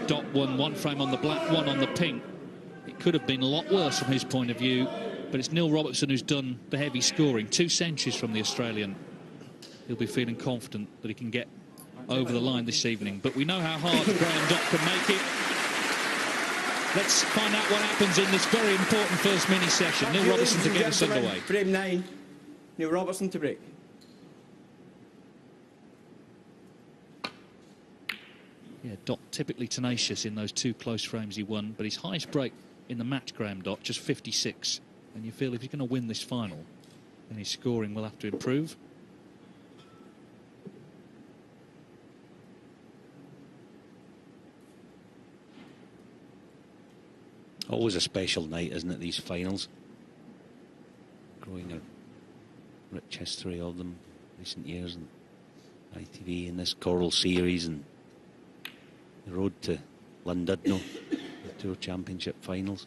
Dott won, one frame on the black, one on the pink. It could have been a lot worse from his point of view, but it's Neil Robertson who's done the heavy scoring. 2 centuries from the Australian. He'll be feeling confident that he can get over the line this evening. But we know how hard Graham Dott can make it. Let's find out what happens in this very important first mini session. Neil Robertson to get us underway. Frame 9, Neil Robertson to break. Yeah, Dott typically tenacious in those 2 close frames he won, but his highest break in the match, Graham Dott, just 56. And you feel if he's going to win this final, then his scoring will have to improve. Always a special night, isn't it, these finals? Growing a rich history of them in recent years, and ITV and this Coral Series and the road to Llandudno, the Tour Championship finals.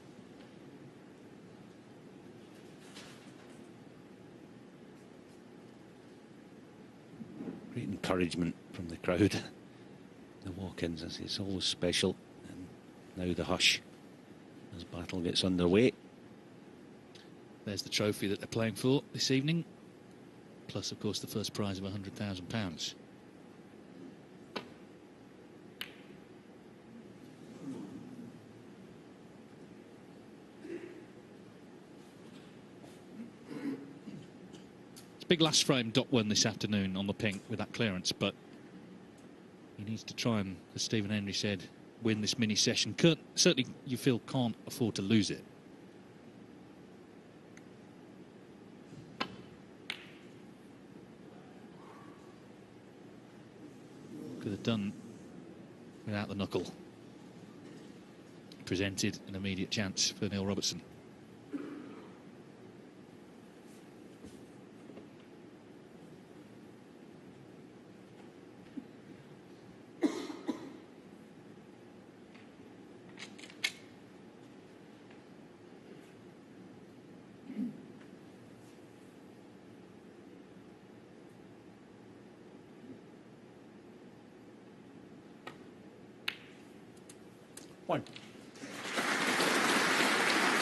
Great encouragement from the crowd. The walk-ins, it's always special. And now the hush as battle gets underway. There's the trophy that they're playing for this evening, plus, of course, the first prize of £100,000. It's big last frame Dott won this afternoon on the pink with that clearance, but he needs to try and, as Stephen Henry said, win this mini session. Certainly you feel can't afford to lose it. Could have done without the knuckle. Presented an immediate chance for Neil Robertson.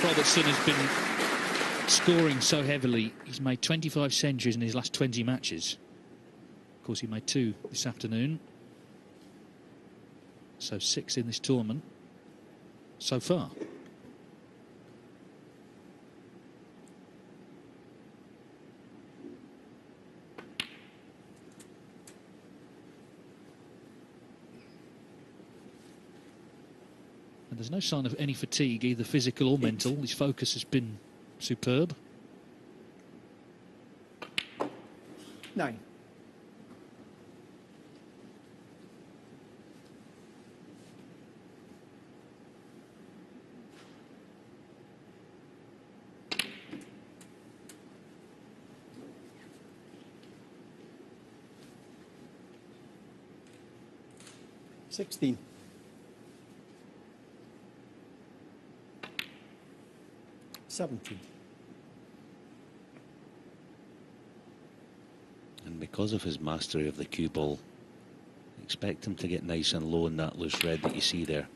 Robertson has been scoring so heavily. He's made 25 centuries in his last 20 matches. Of course, he made 2 this afternoon. So 6 in this tournament so far. There's no sign of any fatigue, either physical or mental. His focus has been superb. 9. $16. 17. And because of his mastery of the cue ball, expect him to get nice and low in that loose red that you see there.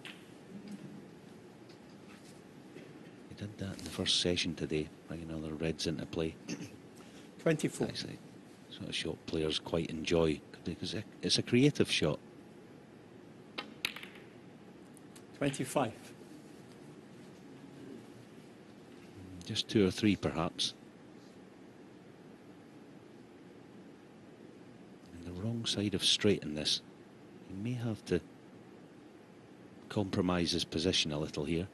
He did that in the first session today, bringing other reds into play. 24. That's the sort of shot players quite enjoy, because it's a creative shot. 25. Just 2 or 3 perhaps. And the wrong side of straight in this. He may have to compromise his position a little here.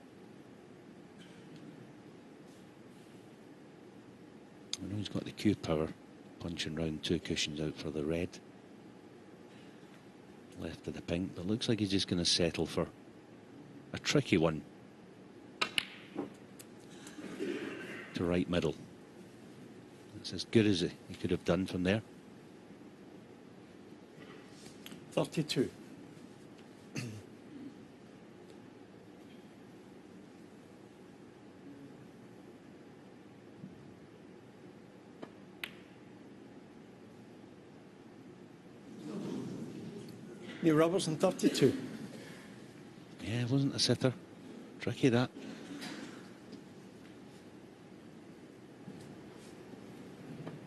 I know he's got the cue power, punching round 2 cushions out for the red. Left of the pink, but looks like he's just going to settle for a tricky one. To right middle. That's as good as he could have done from there. 32. Neil Robertson, 32. Yeah, it wasn't a sitter. Tricky that.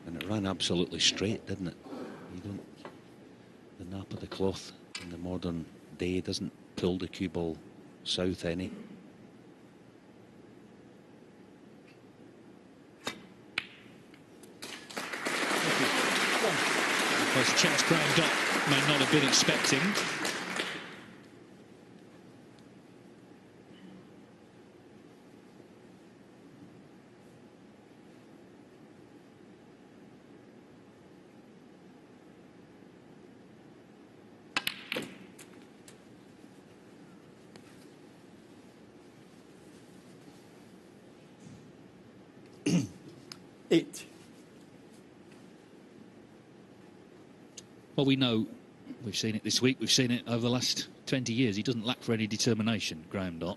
And it ran absolutely straight, didn't it? You don't. The nap of the cloth in the modern day doesn't pull the cue ball south any. Well, it's a chance Graham Dott may not have been expecting. Eight. Well, we know, we've seen it this week, we've seen it over the last 20 years. He doesn't lack for any determination, Graham Dott.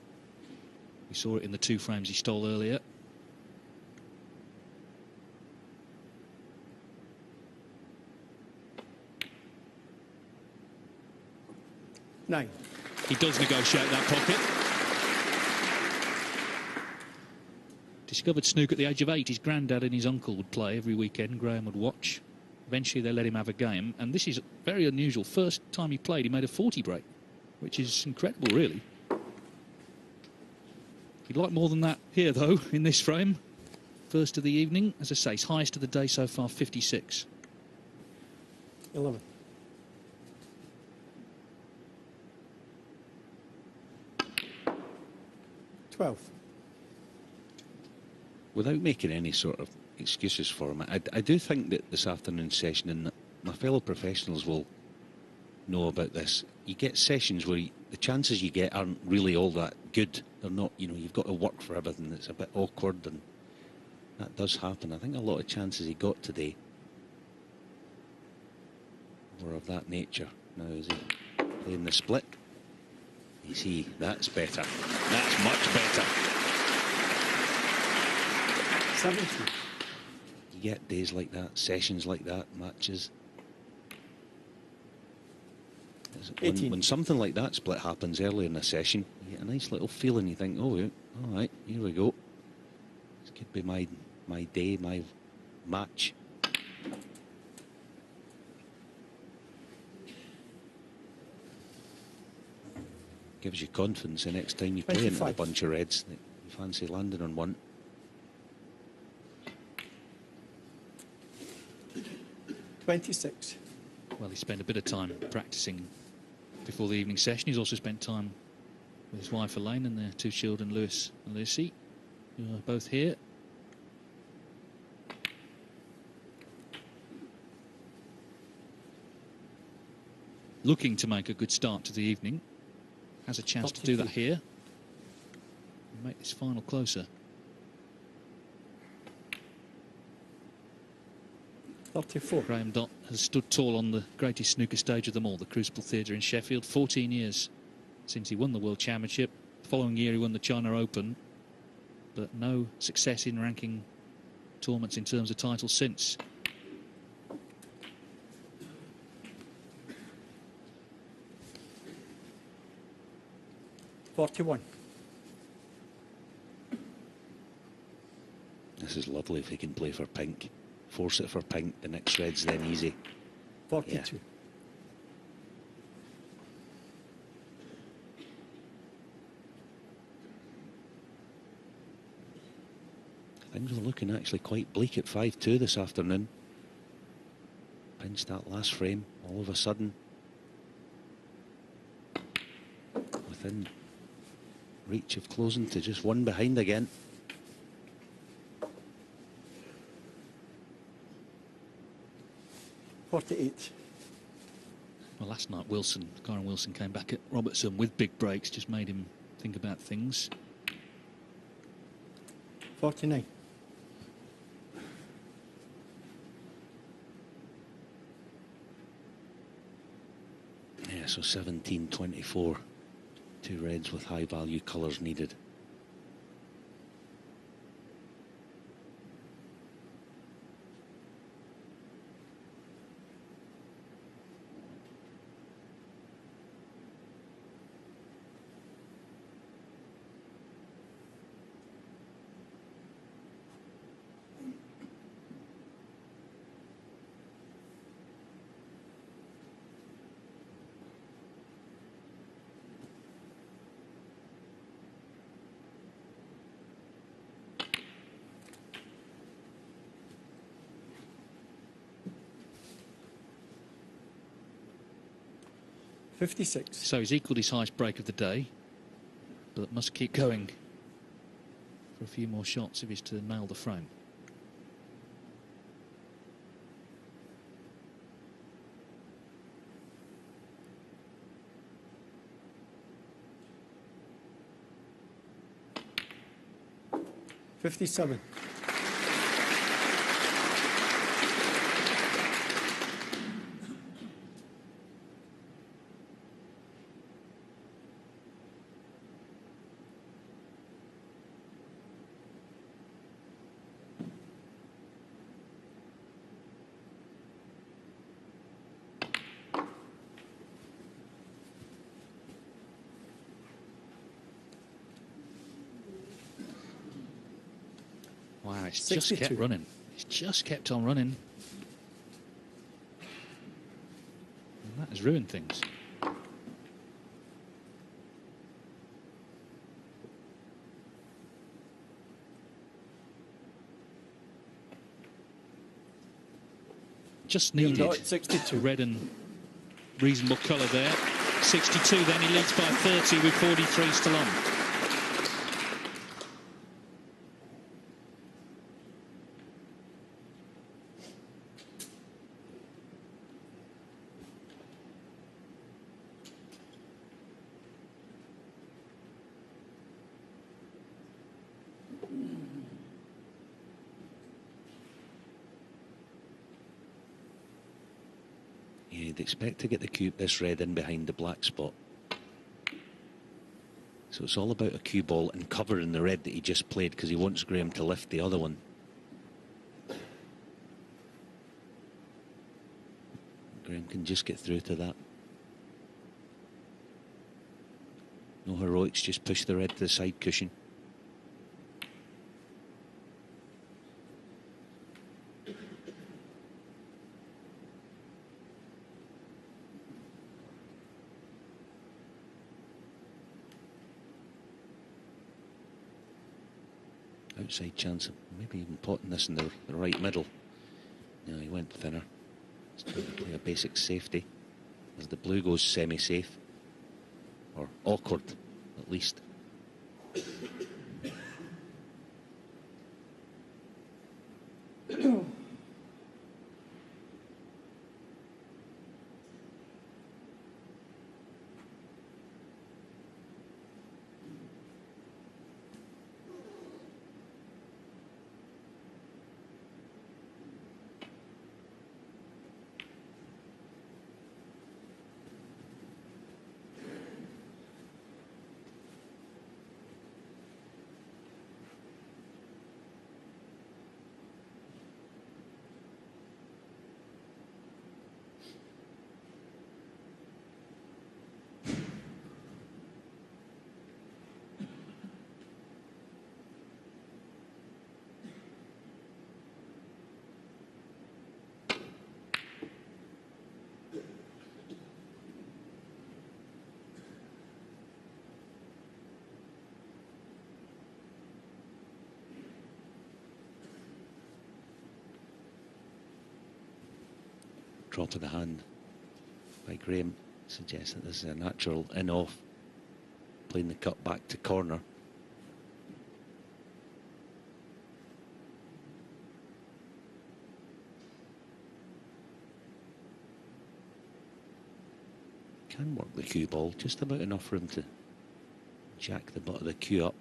We saw it in the 2 frames he stole earlier. Nine. He does negotiate that pocket. Discovered snooker at the age of 8. His granddad and his uncle would play every weekend. Graham would watch. Eventually they let him have a game, and this is very unusual. First time he played, he made a 40 break, which is incredible, really. He'd like more than that here, though, in this frame. First of the evening, as I say, his highest of the day so far, 56. 11. $12. Without making any sort of excuses for him, I do think that this afternoon's session, and my fellow professionals will know about this, you get sessions where the chances you get aren't really all that good. They're not, you know, you've got to work for everything. It's a bit awkward, and that does happen. I think a lot of chances he got today were of that nature. Now, is he playing the split? You see, that's better. That's much better. 17. You get days like that, sessions like that, matches. When something like that split happens early in a session, you get a nice little feeling. You think, oh, yeah, all right, here we go. This could be my day, my match. Gives you confidence the next time you play into a bunch of reds that you fancy landing on one. 26. Well, he spent a bit of time practicing before the evening session. He's also spent time with his wife Elaine and their 2 children, Lewis and Lucy, who are both here. Looking to make a good start to the evening. Has a chance to do that here and make this final closer. 34. Graham Dott has stood tall on the greatest snooker stage of them all, the Crucible Theatre in Sheffield. 14 years since he won the World Championship. The following year he won the China Open, but no success in ranking tournaments in terms of titles since. $41. This is lovely if he can play for pink. Force it for pink, the next red's then easy. 42. Things are looking actually quite bleak at 5-2 this afternoon. Pinched that last frame, all of a sudden. Within reach of closing to just 1 behind again. $48. Well, last night Kyron Wilson came back at Robertson with big breaks, just made him think about things. 49. Yeah, so 17-24. 2 reds with high value colours needed. 56. So he's equalled his highest break of the day, but must keep going for a few more shots if he's to nail the frame. $57. Wow, it's just 62. kept running. It's just kept on running. And that has ruined things. Just needed Dott, 62. red and reasonable colour there. 62, then he leads by 30 with 43 still on. You'd expect to get the cue, this red in behind the black spot. So it's all about a cue ball and covering the red that he just played, because he wants Graham to lift the other one. Graham can just get through to that. No heroics, just push the red to the side cushion. Outside chance of maybe even potting this in the right middle. No, he went thinner. He's trying to play a basic safety as the blue goes semi-safe, or awkward at least. Drop of the hand by Graham suggests that this is a natural in-off, playing the cut back to corner. Can work the cue ball, just about enough for him to jack the butt of the cue up.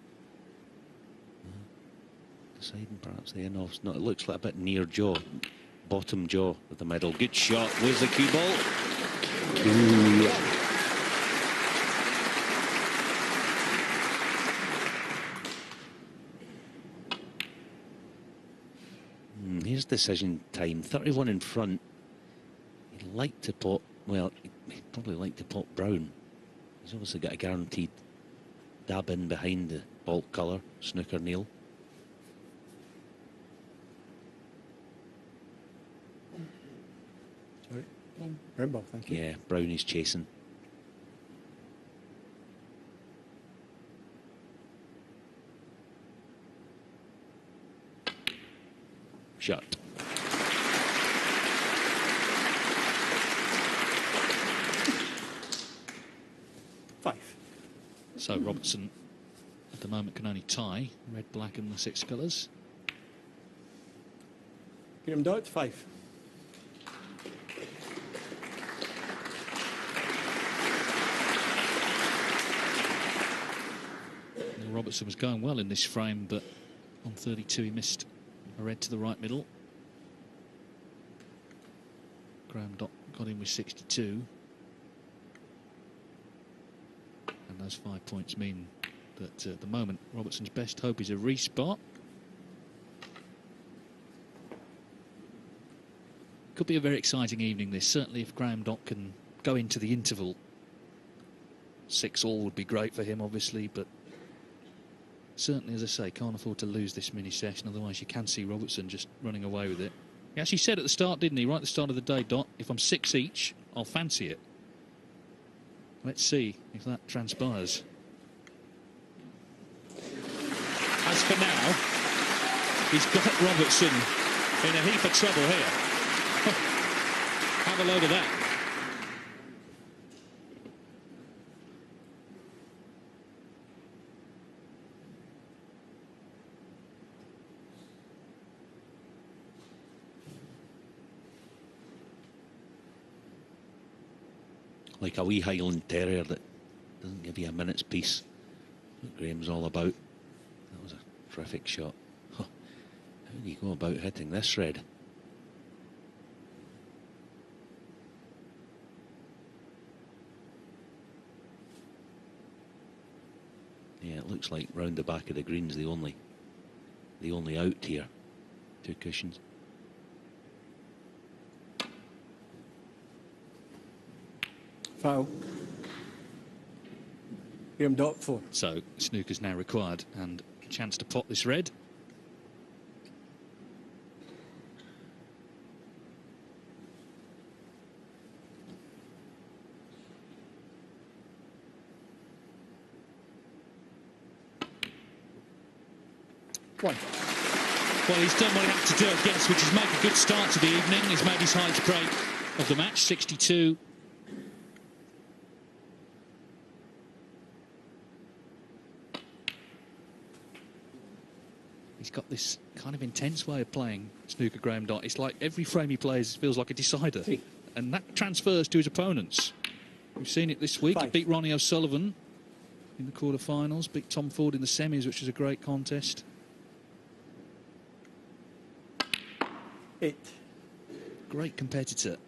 Deciding perhaps the in-off's not, it looks like a bit near jaw. Bottom jaw of the middle. Good shot. Where's the cue ball? Ooh. Here's decision time. 31 in front. He'd like to pot, well, he'd probably like to pot brown. He's obviously got a guaranteed dab in behind the bulk colour, snooker nail. Rainbow, thank you. Yeah, brown is chasing. Shot. So Robertson at the moment can only tie red, black and the 6 colours. Graham Dott, 5. Robertson was going well in this frame, but on 32 he missed a red to the right middle. Graham Dott got in with 62. And those 5 points mean that at the moment Robertson's best hope is a respot. Could be a very exciting evening this, certainly if Graham Dott can go into the interval. 6-all would be great for him obviously, but certainly, as I say, can't afford to lose this mini session, otherwise you can see Robertson just running away with it. He actually said at the start, didn't he, right at the start of the day, Dott, if I'm 6 each, I'll fancy it. Let's see if that transpires. As for now, he's got Robertson in a heap of trouble here. Have a load of that. Like a wee Highland Terrier that doesn't give you a minute's peace. What Graham's all about. That was a terrific shot. Huh. How do you go about hitting this red? Yeah, it looks like round the back of the green's the only out here. 2 cushions. Foul. Graham Dott, 4. So snooker's now required and a chance to pot this red. One. Well, he's done what he had to do, I guess, which is make a good start to the evening. He's made his highest break of the match, 62. He's got this kind of intense way of playing snooker, Graham Dott. It's like every frame he plays feels like a decider. 3. And that transfers to his opponents. We've seen it this week. 5. He beat Ronnie O'Sullivan in the quarterfinals, beat Tom Ford in the semis, which was a great contest. 8. Great competitor.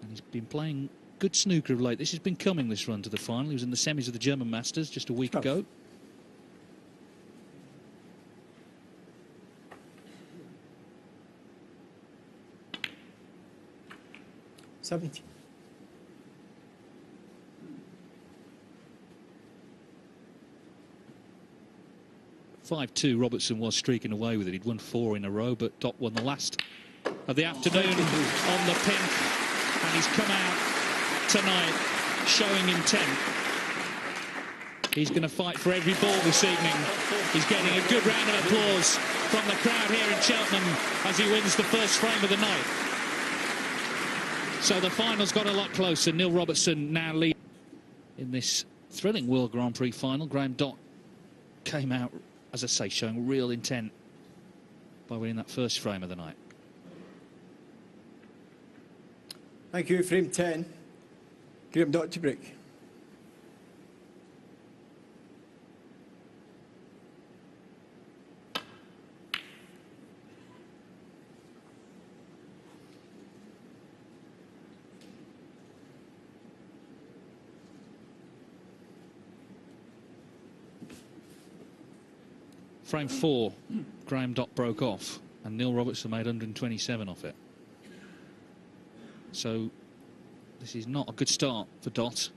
And he's been playing good snooker of late. This has been coming, this run to the final. He was in the semis of the German Masters just a week ago. 70. (5-2). Robertson was streaking away with it. He'd won 4 in a row, but Dott won the last of the afternoon on the pink, and he's come out tonight showing intent. He's going to fight for every ball this evening. He's getting a good round of applause from the crowd here in Cheltenham as he wins the first frame of the night. So the final's got a lot closer. Neil Robertson now leading in this thrilling World Grand Prix final. Graham Dott came out, as I say, showing real intent by winning that first frame of the night. Thank you. Frame 10. Graham Dott to break. Frame 4, Graham Dott broke off, and Neil Robertson made 127 off it. So this is not a good start for Dott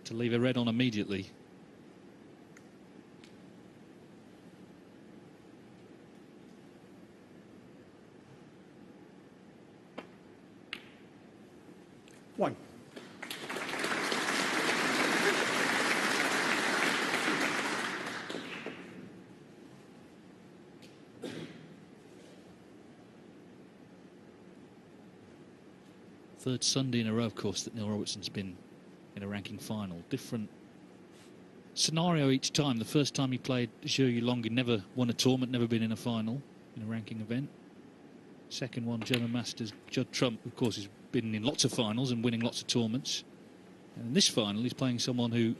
to leave a red on immediately. One. Third Sunday in a row, of course, that Neil Robertson's been in a ranking final. Different scenario each time. The first time he played Zhou Yulong, he never won a tournament, never been in a final in a ranking event. Second one, German Masters, Judd Trump, of course, has been in lots of finals and winning lots of tournaments. And in this final, he's playing someone who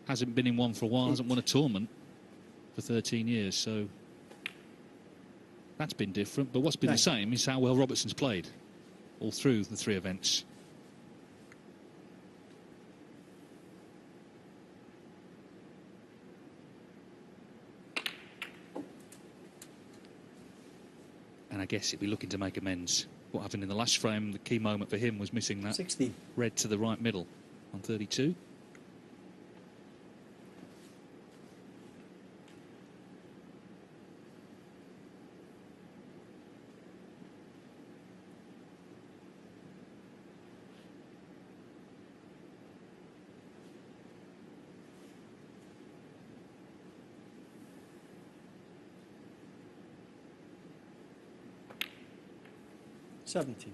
hasn't been in one for a while, hasn't won a tournament for 13 years. So that's been different. But what's been the same is how well Robertson's played all through the 3 events. And I guess he'd be looking to make amends. What happened in the last frame, the key moment for him was missing that 16. red to the right middle on 32. Seventeen.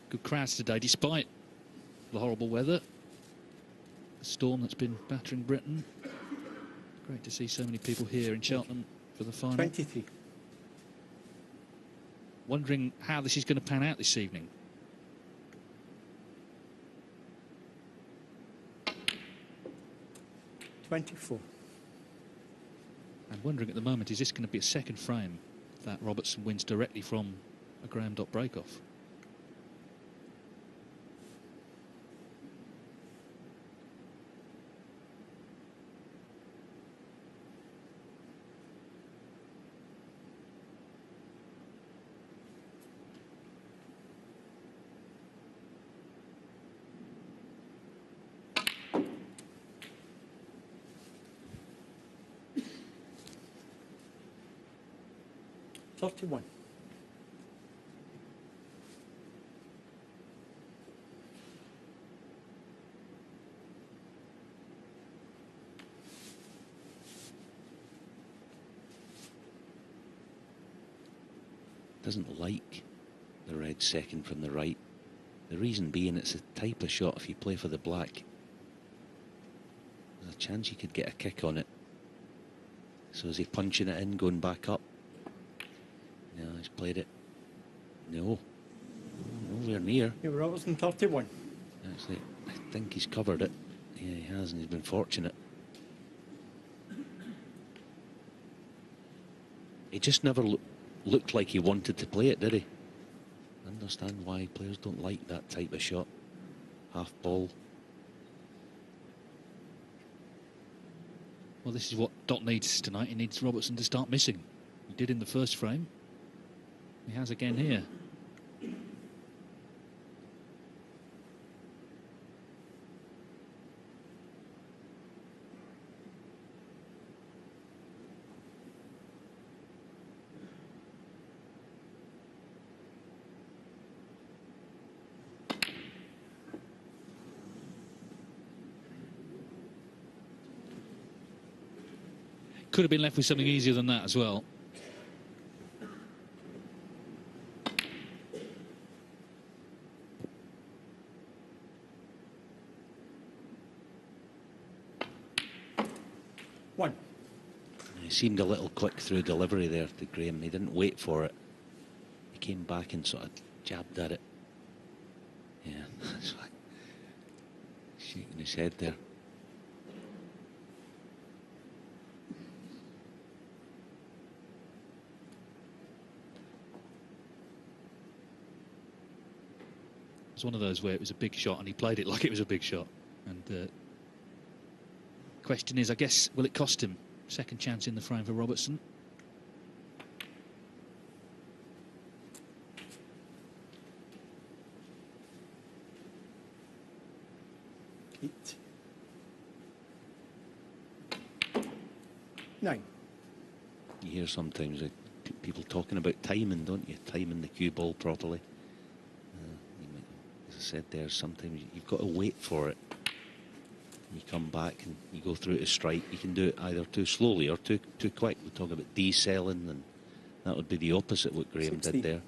Good crowds today, despite the horrible weather, the storm that's been battering Britain. Great to see so many people here in Cheltenham for the final. 23. Wondering how this is going to pan out this evening. $24. I'm wondering at the moment, is this going to be a second frame that Robertson wins directly from a Graham Dott break-off? $31. Doesn't like the red second from the right. The reason being, it's a type of shot, if you play for the black, there's a chance you could get a kick on it. So is he punching it in, going back up? No, he's played it. No. Nowhere near. Yeah, Robertson 31. Actually, I think he's covered it. Yeah, he has, and he's been fortunate. He just never looked like he wanted to play it, did he? I understand why players don't like that type of shot. Half ball. Well, this is what Dott needs tonight. He needs Robertson to start missing. He did in the first frame. He has again here. Could have been left with something easier than that as well. One. He seemed a little quick through delivery there to Graham. He didn't wait for it. He came back and sort of jabbed at it. Yeah, that's like shaking his head there. It was one of those where it was a big shot and he played it like it was a big shot. And the question is, I guess, will it cost him? Second chance in the frame for Robertson. 8. 9. You hear sometimes people talking about timing, don't you? Timing the cue ball properly. As I said there, sometimes you've got to wait for it. You come back and you go through to strike. You can do it either too slowly or too quick. We talk about decelling, and that would be the opposite what Graham 16. did there.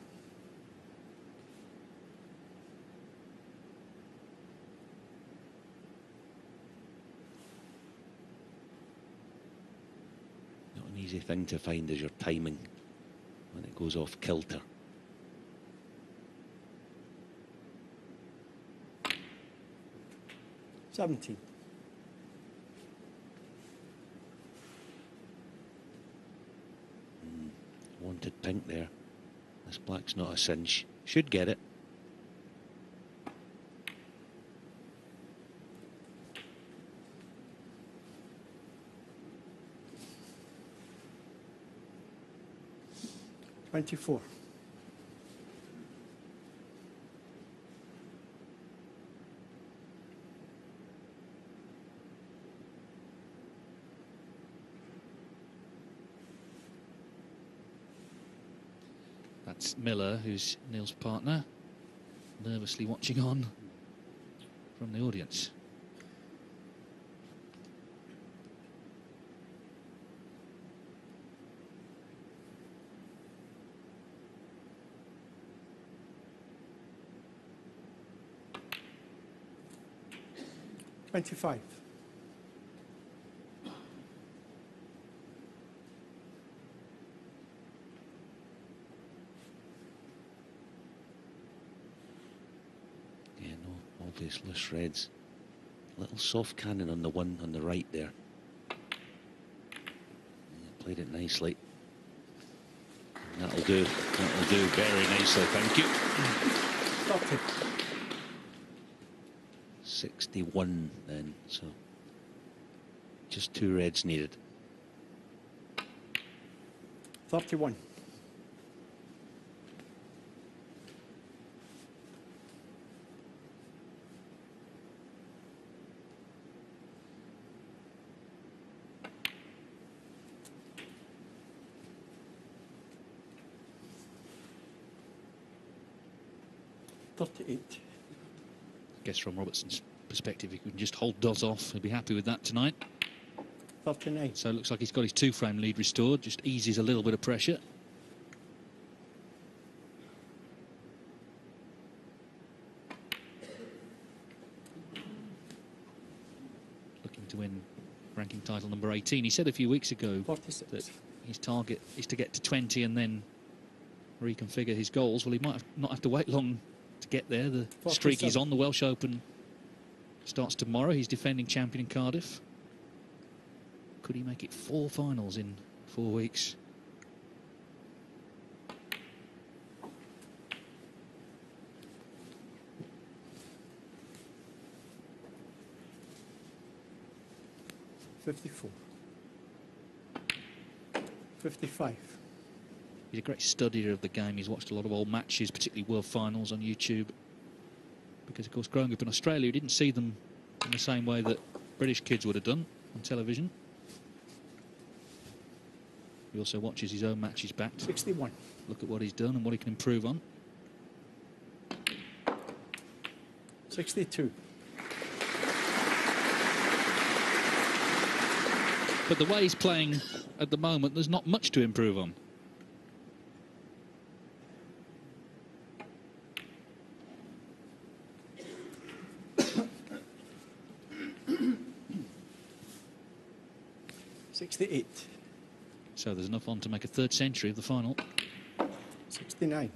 Not an easy thing to find is your timing when it goes off kilter. $17. Wanted pink there. This black's not a cinch. Should get it. $24. That's Miller, who's Neil's partner, nervously watching on from the audience. $25. Obvious loose reds. Little soft cannon on the one on the right there. Yeah, played it nicely. And that'll do. That'll do very nicely. Thank you. 30. 61 then. So just 2 reds needed. 31. $38. I guess from Robertson's perspective, he can just hold Dott off. He'll be happy with that tonight. 39. So it looks like he's got his 2-frame lead restored. Just eases a little bit of pressure. Looking to win ranking title number 18. He said a few weeks ago 46. that his target is to get to 20 and then reconfigure his goals. Well, he might not have to wait long to get there. The streak he's on, the Welsh Open, starts tomorrow. He's defending champion in Cardiff. Could he make it 4 finals in 4 weeks? $54. $55. He's a great studier of the game. He's watched a lot of old matches, particularly World Finals on YouTube. Because, of course, growing up in Australia, he didn't see them in the same way that British kids would have done on television. He also watches his own matches back. 61. Look at what he's done and what he can improve on. 62. But the way he's playing at the moment, there's not much to improve on. $68. So there's enough on to make a 3rd century of the final. 69.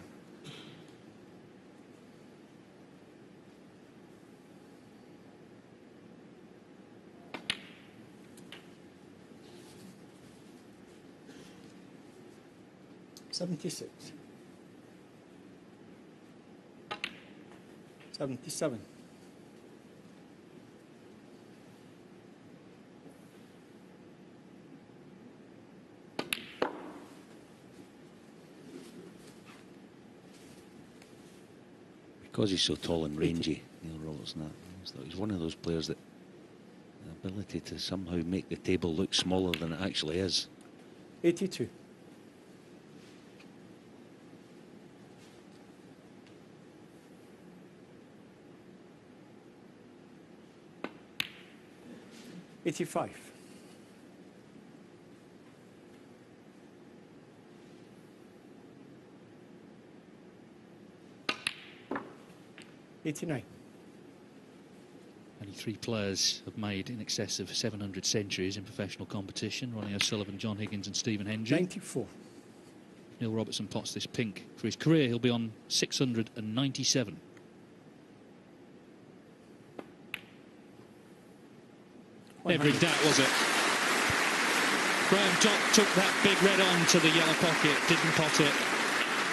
$76. 77. Because he's so tall and rangy, Neil Robertson, he's one of those players that the ability to somehow make the table look smaller than it actually is. 82. $85. 89. Only 3 players have made in excess of 700 centuries in professional competition. Ronnie O'Sullivan, John Higgins and Stephen Hendry. 94. If Neil Robertson pots this pink for his career, he'll be on 697. Never in doubt, was it? Graham Dott took that big red on to the yellow pocket, didn't pot it.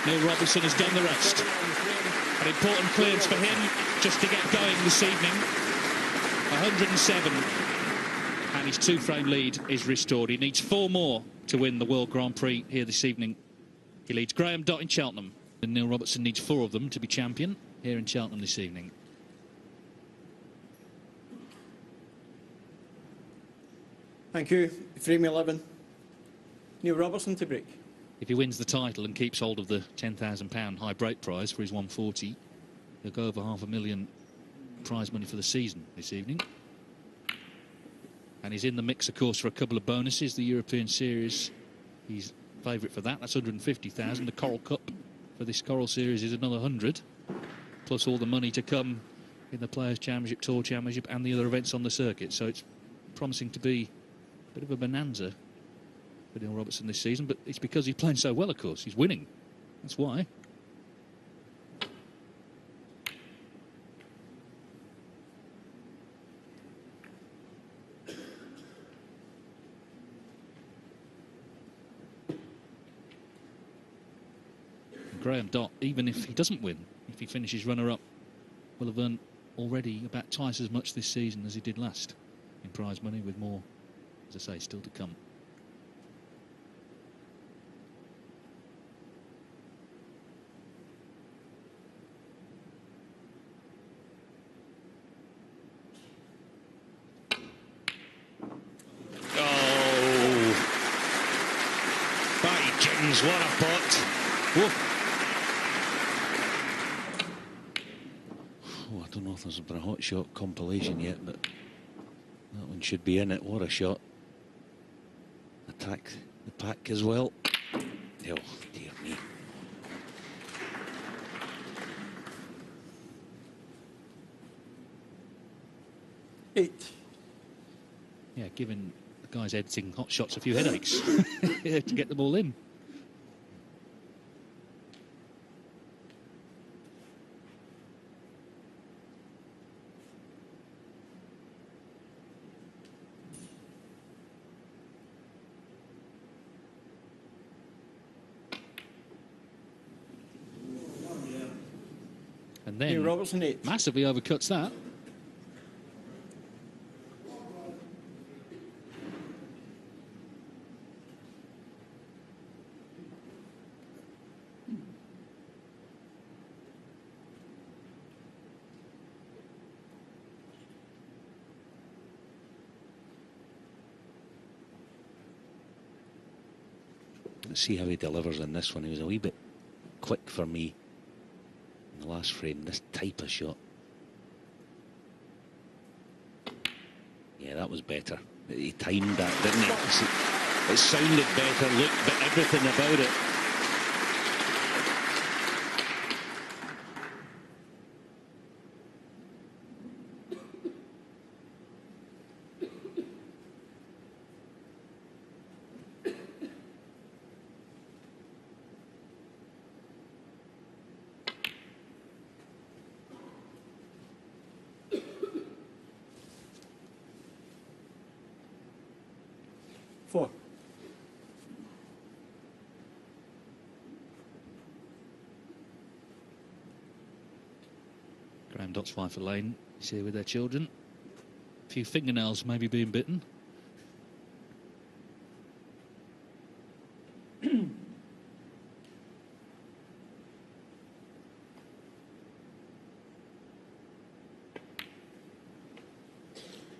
Neil Robertson has done the rest. An important clearance for him just to get going this evening. 107. And his 2-frame lead is restored. He needs 4 more to win the World Grand Prix here this evening. He leads Graham Dott in Cheltenham. And Neil Robertson needs 4 of them to be champion here in Cheltenham this evening. Thank you. Frame 11. Neil Robertson to break. If he wins the title and keeps hold of the £10,000 high break prize for his 140, he'll go over $500,000 prize money for the season this evening. And he's in the mix, of course, for a couple of bonuses. The European Series, he's favourite for that. That's 150,000. The Coral Cup for this Coral Series is another 100, plus all the money to come in the Players' Championship, Tour Championship, and the other events on the circuit. So it's promising to be a bit of a bonanza for Neil Robertson this season, but it's because he's playing so well, of course. He's winning. That's why. Graham Dott, even if he doesn't win, if he finishes runner-up, will have earned already about twice as much this season as he did last in prize money, with more, as I say, still to come. What a pot. Oh, I don't know if there's been a hot shot compilation yet, but that one should be in it. What a shot. Attack the pack as well. Oh, dear me. $8. Yeah, giving the guys editing hot shots a few headaches to get them all in. And then Robertson 8. Massively overcuts that. Let's see how he delivers in this one. He was a wee bit quick for me in the last frame. This type of shot. Yeah, that was better. He timed that, didn't he? It sounded better, looked, but everything about it. $4. Graham Dott's wife Elaine is here with their children. A few fingernails maybe being bitten.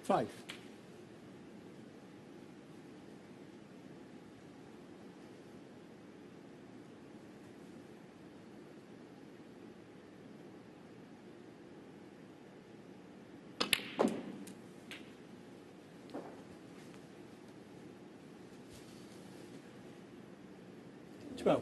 5. $12.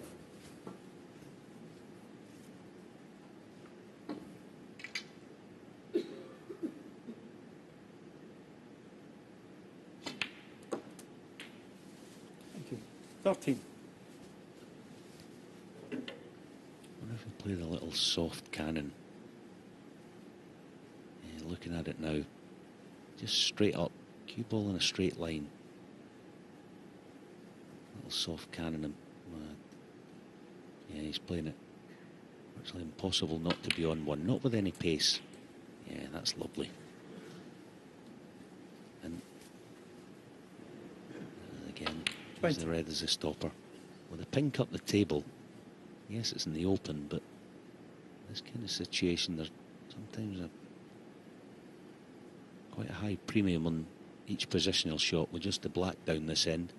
Thank you. 13. I wonder if we play the little soft cannon. Yeah, looking at it now, just straight up, cue ball in a straight line. Little soft cannon. Yeah, he's playing it. Virtually impossible not to be on one, not with any pace. Yeah, that's lovely. And again, use the red as a stopper. With a pink up the table, yes, it's in the open, but this kind of situation, there's sometimes quite a high premium on each positional shot with just the black down this end.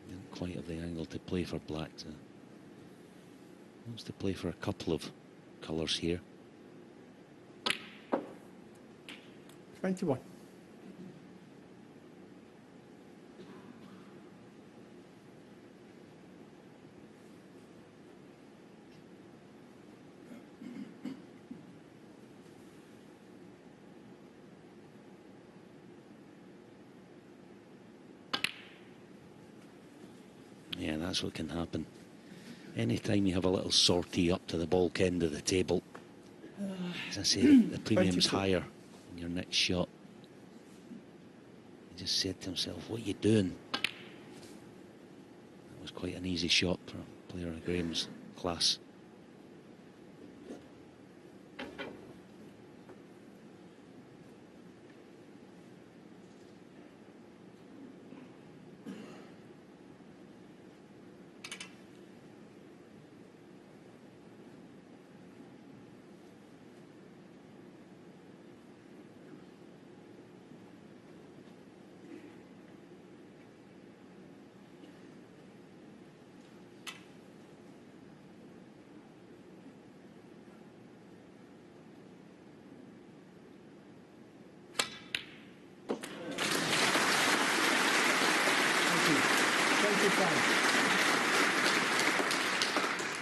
Didn't quite have the angle to play for black. Wants to play for a couple of colours here. 21. Yeah, that's what can happen. Anytime you have a little sortie up to the bulk end of the table, as I say, the premium's higher in your next shot. He just said to himself, what are you doing? That was quite an easy shot for a player of Graham's class.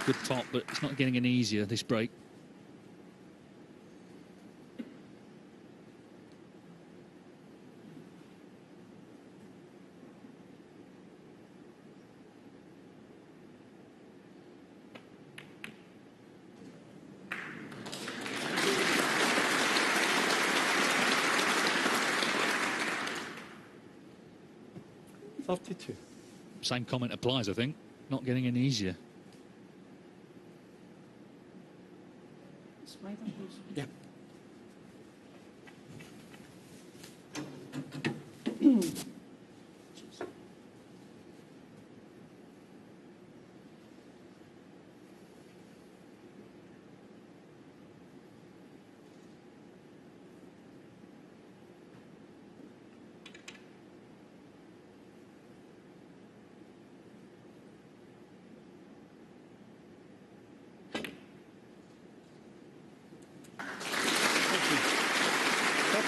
Good top, but it's not getting any easier, this break. Same comment applies, I think. Not getting any easier. Yeah.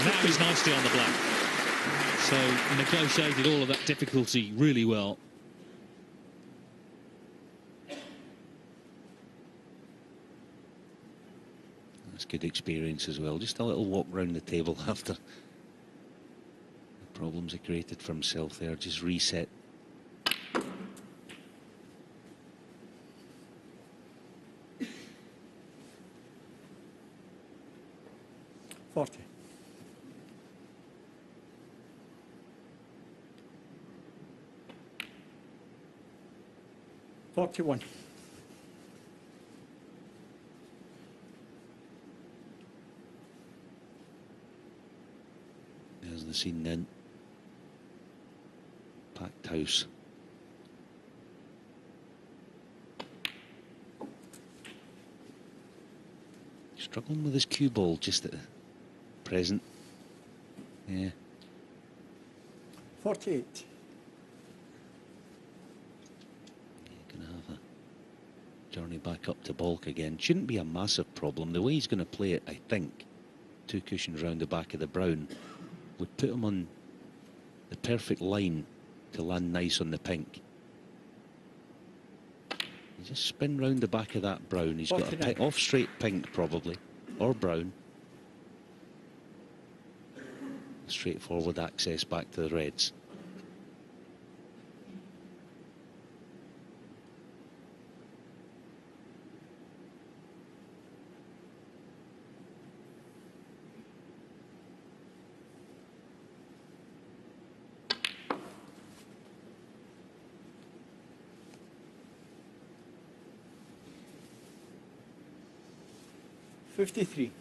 Now he's nicely on the black. So negotiated all of that difficulty really well. That's good experience as well. Just a little walk round the table after the problems he created for himself there. Just reset. $40. 41. There's the scene then. Packed house. Struggling with his cue ball just at the present. Yeah. 48. Going to have a journey back up to baulk again. Shouldn't be a massive problem. The way he's going to play it, I think, 2 cushions round the back of the brown, would put him on the perfect line to land nice on the pink. You just spin round the back of that brown. He's got a off straight pink probably, or brown. Straightforward access back to the reds. $53.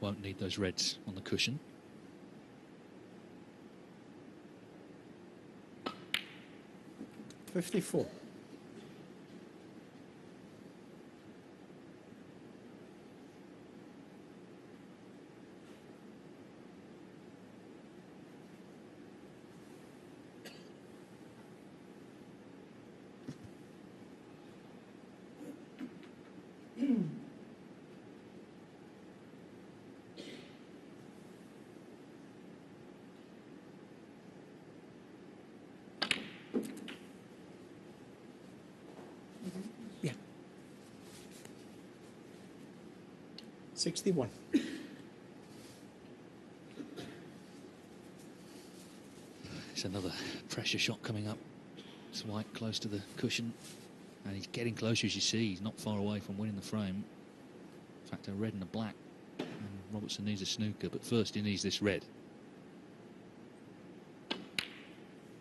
Won't need those reds on the cushion. $54. Yeah. 61. It's another pressure shot coming up. It's White close to the cushion. And he's getting closer, as you see. He's not far away from winning the frame. In fact, a red and a black. And Robertson needs a snooker, but first he needs this red.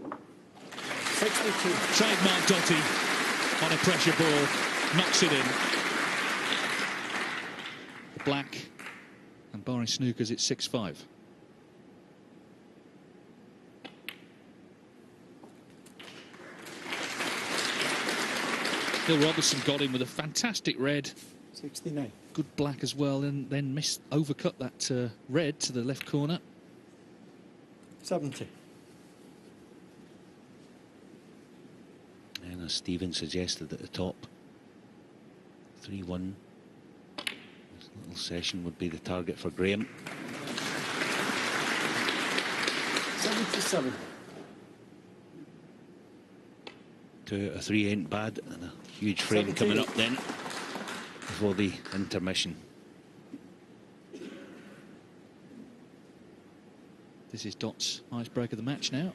62. Trademark Dotty on a pressure ball. Knocks it in. The black. And barring snookers, it's 6-5. Bill Robertson got him with a fantastic red. 69. Good black as well, and then overcut that red to the left corner. 70. And as Stephen suggested at the top, 3-1. This little session would be the target for Graham. 77. 2 out of 3 ain't bad, and a huge frame coming up then before the intermission. This is Dott's icebreaker of the match now.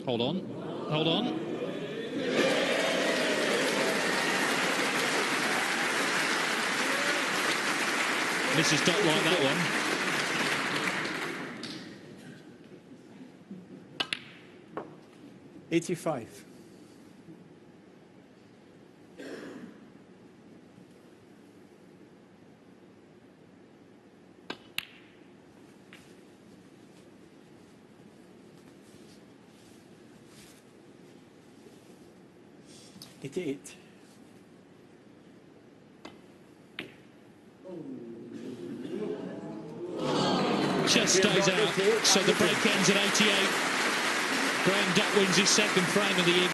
Hold on, hold on. Mrs. Dott like that one. $85. $88. Just stays out, so the break ends at 88. Graham Dott wins his second frame of the evening.